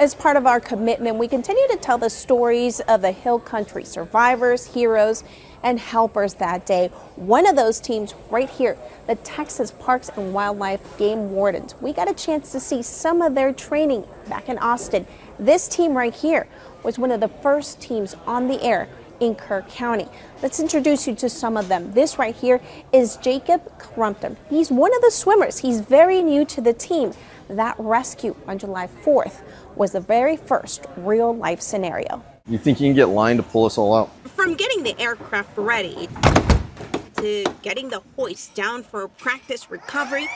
As part of our commitment, we continue to tell the stories of the Hill Country survivors, heroes, and helpers that day. One of those teams right here, the Texas Parks and Wildlife Game Wardens. We got a chance to see some of their training back in Austin. This team right here was one of the first teams on the air in Kerr County. Let's introduce you to some of them. This right here is Jacob Crumpton. He's one of the swimmers. He's very new to the team. That rescue on July 4th was the very first real life scenario. You think you can get line to pull us all out? From getting the aircraft ready to getting the hoist down for practice recovery,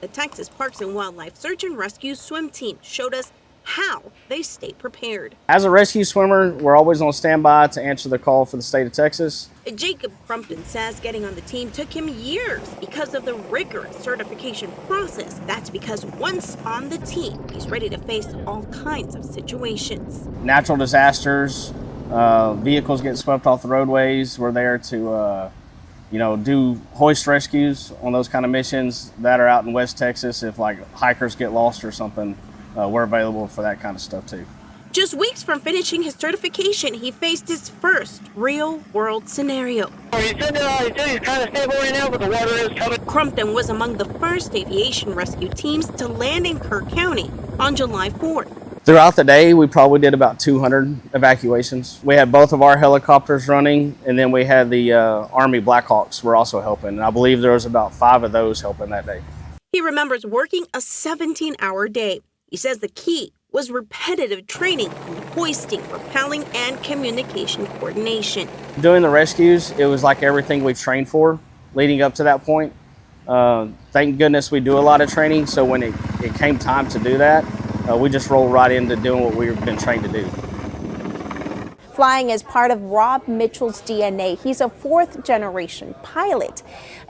the Texas Parks and Wildlife Search and Rescue Swim Team showed us how they stay prepared. As a rescue swimmer, we're always on standby to answer the call for the state of Texas. Jacob Crumpton says getting on the team took him years because of the rigorous certification process. That's because once on the team, he's ready to face all kinds of situations. Natural disasters, vehicles getting swept off the roadways. We're there to do hoist rescues on those kind of missions that are out in West Texas. If like hikers get lost or something, we're available for that kind of stuff too. Just weeks from finishing his certification, he faced his first real-world scenario. He's kind of stable right now, but the water is coming. Crumpton was among the first aviation rescue teams to land in Kerr County on July 4th. Throughout the day, we probably did about 200 evacuations. We had both of our helicopters running, and then we had the Army Blackhawks were also helping. And I believe there was about 5 of those helping that day. He remembers working a 17-hour day. He says the key was repetitive training in hoisting, rappelling, and communication coordination. Doing the rescues, it was like everything we've trained for leading up to that point. Thank goodness we do a lot of training, so when it came time to do that, we just rolled right into doing what we've been trained to do. Flying is part of Rob Mitchell's DNA. He's a 4th-generation pilot.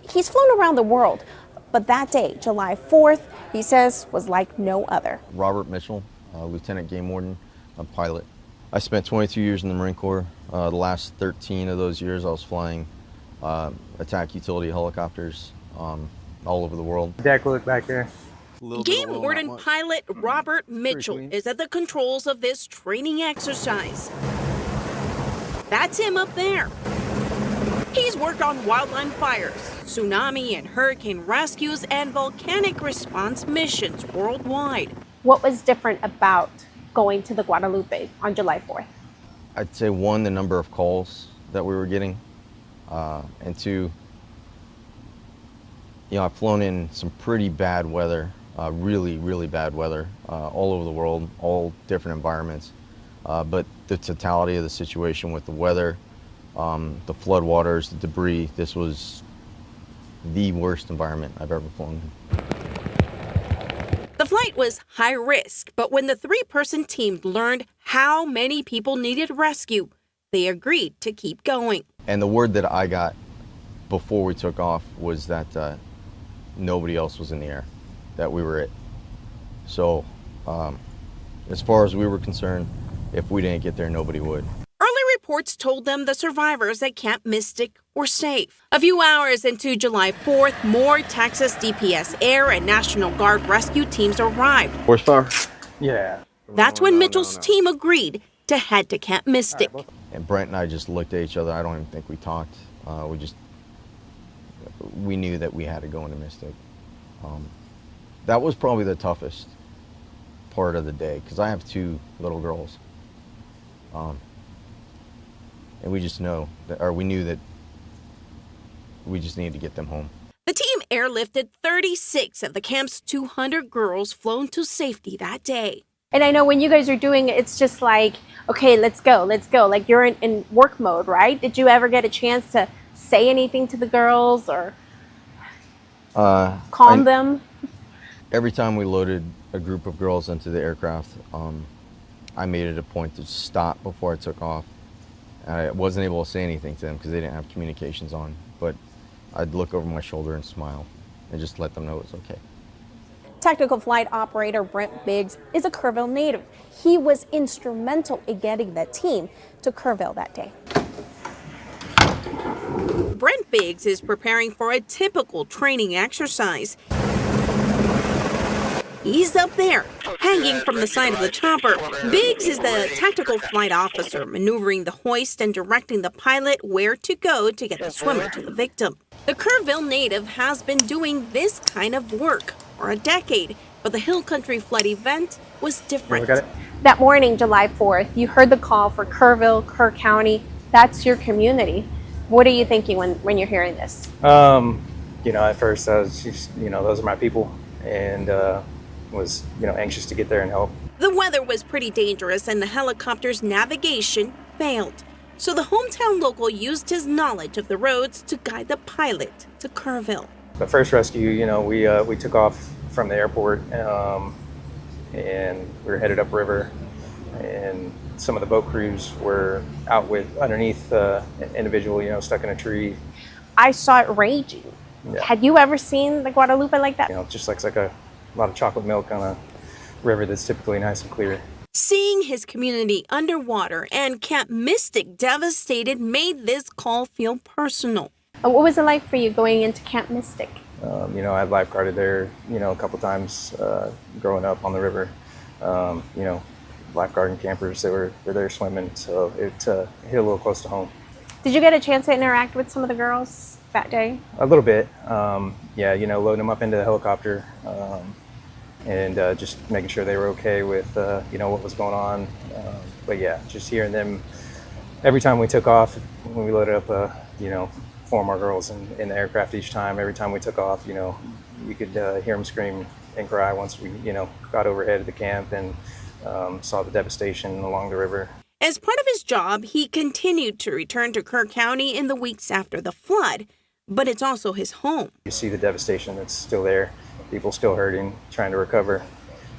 He's flown around the world, but that day, July 4th, he says was like no other. Robert Mitchell, Lieutenant Game Warden, a pilot. I spent 22 years in the Marine Corps. The last 13 of those years I was flying attack utility helicopters all over the world. Deck look back there. Game Warden pilot Robert Mitchell is at the controls of this training exercise. That's him up there. He's worked on wildland fires, tsunami and hurricane rescues, and volcanic response missions worldwide. What was different about going to the Guadalupe on July 4th? I'd say 1, the number of calls that we were getting, and 2, I've flown in some pretty bad weather, really, really bad weather, all over the world, all different environments. But the totality of the situation with the weather, the floodwaters, the debris, this was the worst environment I've ever flown in. The flight was high risk, but when the 3-person team learned how many people needed rescue, they agreed to keep going. And the word that I got before we took off was that nobody else was in the air, that we were it. So as far as we were concerned, if we didn't get there, nobody would. Early reports told them the survivors at Camp Mystic were safe. A few hours into July 4th, more Texas DPS Air and National Guard rescue teams arrived. Horsepower? Yeah. That's when Mitchell's team agreed to head to Camp Mystic. And Brent and I just looked at each other. I don't even think we talked. We knew that we had to go into Mystic. That was probably the toughest part of the day because I have 2 little girls. And we just we knew that we just needed to get them home. The team airlifted 36 of the camp's 200 girls flown to safety that day. And I know when you guys are doing it, it's just like, okay, let's go. Like you're in work mode, right? Did you ever get a chance to say anything to the girls or calm them? Every time we loaded a group of girls into the aircraft, I made it a point to stop before I took off. I wasn't able to say anything to them because they didn't have communications on, but I'd look over my shoulder and smile and just let them know it's okay. Technical flight operator Brent Biggs is a Kerrville native. He was instrumental in getting the team to Kerrville that day. Brent Biggs is preparing for a typical training exercise. He's up there, hanging from the side of the chopper. Biggs is the tactical flight officer, maneuvering the hoist and directing the pilot where to go to get the swimmer to the victim. The Kerrville native has been doing this kind of work for a decade, but the Hill Country flood event was different. That morning, July 4th, you heard the call for Kerrville, Kerr County. That's your community. What are you thinking when you're hearing this? At first I was just, those are my people, and was, anxious to get there and help. The weather was pretty dangerous and the helicopter's navigation failed. So the hometown local used his knowledge of the roads to guide the pilot to Kerrville. The first rescue, we took off from the airport, and we were headed upriver, and some of the boat crews were out underneath an individual, stuck in a tree. I saw it raging. Yeah. Had you ever seen the Guadalupe like that? Just like a lot of chocolate milk on a river that's typically nice and clear. Seeing his community underwater and Camp Mystic devastated made this call feel personal. What was it like for you going into Camp Mystic? I had lifeguarded there, a couple times growing up on the river. Lifeguarding campers that were there swimming, so it hit a little close to home. Did you get a chance to interact with some of the girls that day? A little bit, loading them up into the helicopter, and just making sure they were okay with, what was going on. But yeah, just hearing them every time we took off, when we loaded up, 4 more girls in the aircraft each time. Every time we took off, you could hear them scream and cry once we, got overhead of the camp and saw the devastation along the river. As part of his job, he continued to return to Kerr County in the weeks after the flood, but it's also his home. You see the devastation that's still there, people still hurting, trying to recover,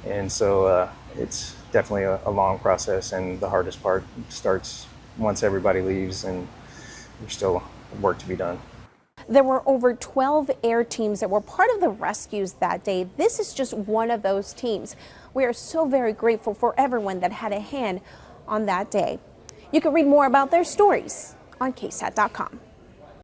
and so it's definitely a long process, and the hardest part starts once everybody leaves, and there's still work to be done. There were over 12 air teams that were part of the rescues that day. This is just one of those teams. We are so very grateful for everyone that had a hand on that day. You can read more about their stories on ksat.com.